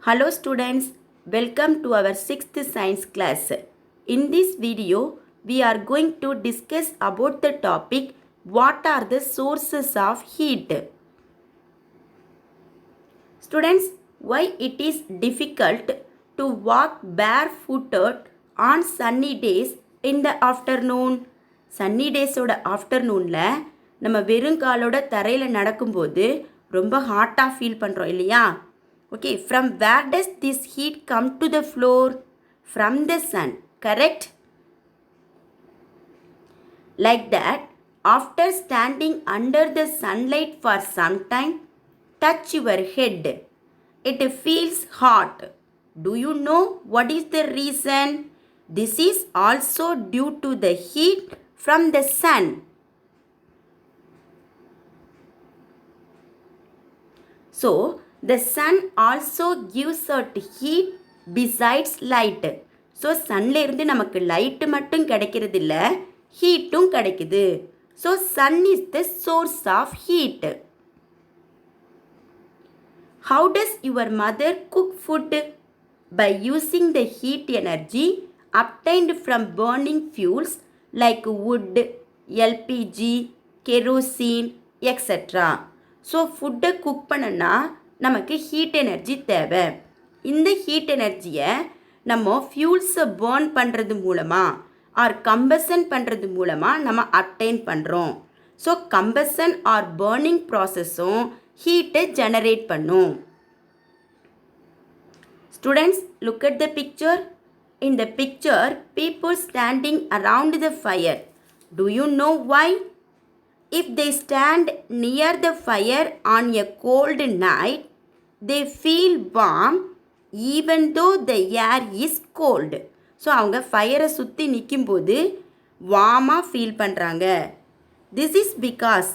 Hello students, welcome to our 6th science class. In this video, we are going to discuss about the topic what are the sources of heat. Students, why it is difficult to walk barefooted on sunny days in the afternoon? Sunny days ஓட ஆஃப்டர்நூனில் நம்ம வெறுங்காலோட தரையில் நடக்கும்போது ரொம்ப ஹாட்டாக feel பண்ணுறோம் இல்லையா? Okay, from where does this heat come to the floor? From the sun, correct? Like that, after standing under the sunlight for some time, touch your head. It feels hot. Do you know what is the reason? This is also due to the heat from the sun. So, the sun also gives out heat besides light. So, sunல இருந்து நமக்கு light மட்டும் கிடைக்கிறது இல்ல, ஹீட்டும் கிடைக்குது. So, sun is the source of heat. How does your mother cook food? By using the heat energy obtained from burning fuels like wood, LPG, kerosene, etc. So ஃபுட்டை cook பண்ணனா நமக்கு heat energy தேவை. இந்த heat எனர்ஜியை நம்ம ஃபியூல்ஸை burn பண்ணுறது மூலமாக R combustion பண்ணுறது மூலமாக நம்ம அப்டைன் பண்ணுறோம். ஸோ கம்பஷன் ஆர் பேர்னிங் ப்ராசஸும் ஹீட்டை ஜெனரேட் பண்ணும். Students, look at the picture. In the picture, people standing around the fire. Do you know why? If they stand near the fire on a cold night, they feel warm even though the air is cold. So அவங்க ஃபயரை சுற்றி நிற்கும்போது வார்மாக feel பண்ணுறாங்க. This is because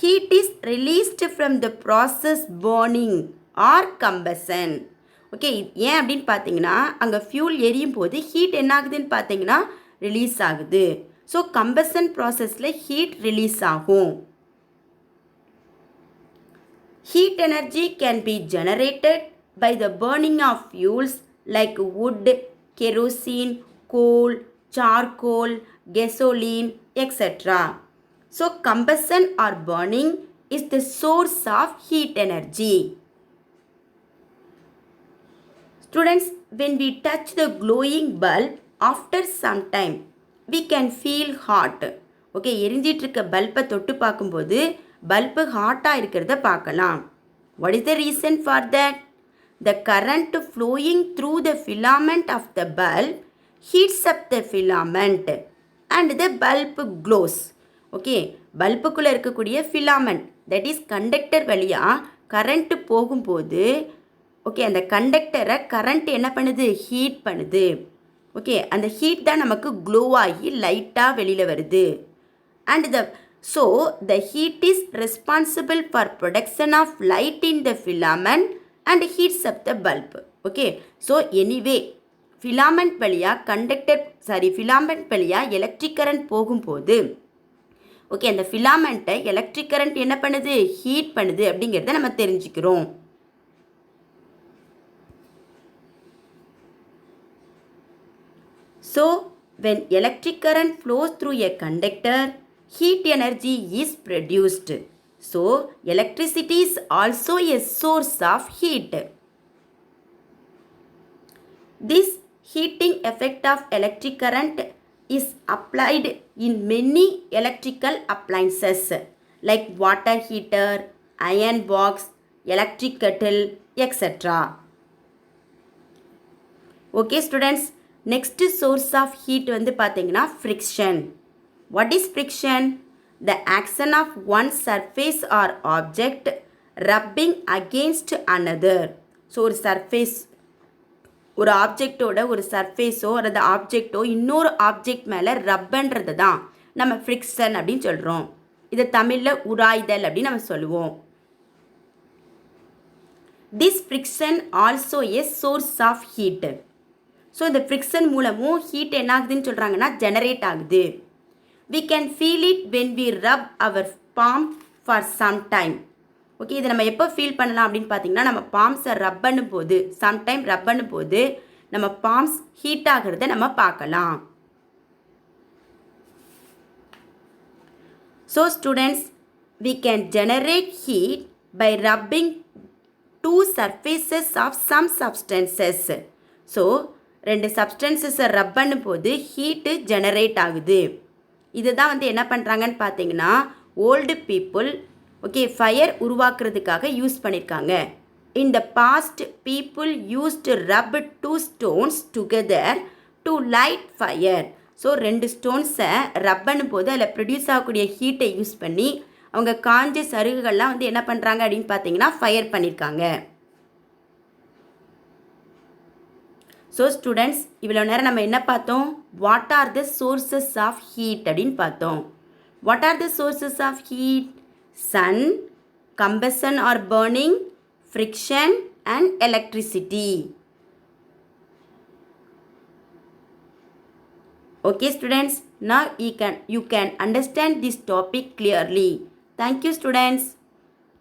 heat is released from the process burning or combustion. Okay, ஏன் அப்படின்னு பார்த்தீங்கன்னா அங்கே fuel எரியும் போது ஹீட் என்ன ஆகுதுன்னு பார்த்தீங்கன்னா ரிலீஸ் ஆகுது. ஸோ கம்பஷன் ப்ராசஸில் ஹீட் ரிலீஸ் ஆகும். Heat energy can be generated by the burning of fuels like wood, kerosene, coal, charcoal, gasoline, etc. So combustion or burning is the source of heat energy. Students, when we touch the glowing bulb, after some time, we can feel hot. Okay, எரிஞ்சிட்டு இருக்க பல்பை தொட்டு பார்க்கும்போது bulb ஹாட்டாக இருக்கிறத பார்க்கலாம். What is the reason for that? The current flowing through the filament of the bulb heats up the filament and the bulb glows. Okay, பல்புக்குள்ளே இருக்கக்கூடிய ஃபிலாமெண்ட், தட் இஸ் கண்டக்டர் வழியாக கரண்ட்டு போகும்போது ஓகே அந்த கண்டக்டரை current என்ன பண்ணுது, heat பண்ணுது. Okay, அந்த ஹீட் தான் நமக்கு க்ளோ ஆகி லைட்டாக வெளியில் வருது. And the heat is responsible for production of light in the filament and heats up the bulb. Okay, so anyway filament வழியாக ஃபிலாமெண்ட் வழியாக எலக்ட்ரிக் கரண்ட் போகும்போது ஓகே அந்த ஃபிலாமெண்ட்டை எலக்ட்ரிக் கரண்ட் என்ன பண்ணுது, ஹீட் பண்ணுது அப்படிங்கிறத நம்ம தெரிஞ்சுக்கிறோம். So, when electric current flows through a conductor, heat energy is produced. So, electricity is also a source of heat. This heating effect of electric current is applied in many electrical appliances like water heater, iron box, electric kettle, etc. Okay, students. Next source of heat வந்து பார்த்தீங்கன்னா friction. What is friction? The action of one surface or object rubbing against another. So ஒரு surface, ஒரு ஆப்ஜெக்டோட ஒரு சர்ஃபேஸோ அல்லது ஆப்ஜெக்டோ இன்னொரு object மேலே ரப்பன்றது தான் நம்ம ஃப்ரிக்ஷன் அப்படின்னு சொல்கிறோம். இதை தமிழில் உராய்தல் அப்படின்னு நம்ம சொல்லுவோம். This friction also a source of heat. So இந்த ஃப்ரிக்ஷன் மூலமும் ஹீட் என்ன ஆகுதுன்னு சொல்கிறாங்கன்னா ஜெனரேட் ஆகுது. We can feel it when we rub our palm for some time. Okay, இதை நம்ம எப்போ ஃபீல் பண்ணலாம் அப்படின்னு பார்த்தீங்கன்னா, நம்ம பாம்ஸை ரப் பண்ணும் போது, சம்டைம் ரப் பண்ணும் போது நம்ம பாம்ஸ் ஹீட் ஆகிறத நம்ம பார்க்கலாம். So students, we can generate heat by rubbing two surfaces of some substances. So ரெண்டு சப்ஸ்டன்சஸை ரப் பண்ணும்போது ஹீட்டு ஜெனரேட் ஆகுது. இதுதான் வந்து என்ன பண்ணுறாங்கன்னு பார்த்தீங்கன்னா, ஓல்டு பீப்புள் ஓகே ஃபயர் உருவாக்குறதுக்காக யூஸ் பண்ணியிருக்காங்க. In the past, people used to rub two stones together to light fire. So ரெண்டு ஸ்டோன்ஸை ரப் பண்ணும்போது அதில் ப்ரொடியூஸ் ஆகக்கூடிய ஹீட்டை யூஸ் பண்ணி அவங்க காஞ்ச சருகுகள்லாம் வந்து என்ன பண்ணுறாங்க அப்படின்னு பார்த்தீங்கன்னா ஃபயர் பண்ணியிருக்காங்க. ஸோ ஸ்டூடெண்ட்ஸ், இவ்வளோ நேரம் நம்ம என்ன பார்த்தோம்? What are the sources of heat அப்படின்னு பார்த்தோம். What are the sources of heat? Sun, combustion or burning, friction and electricity. Okay students, now you can understand this topic clearly. Thank you students.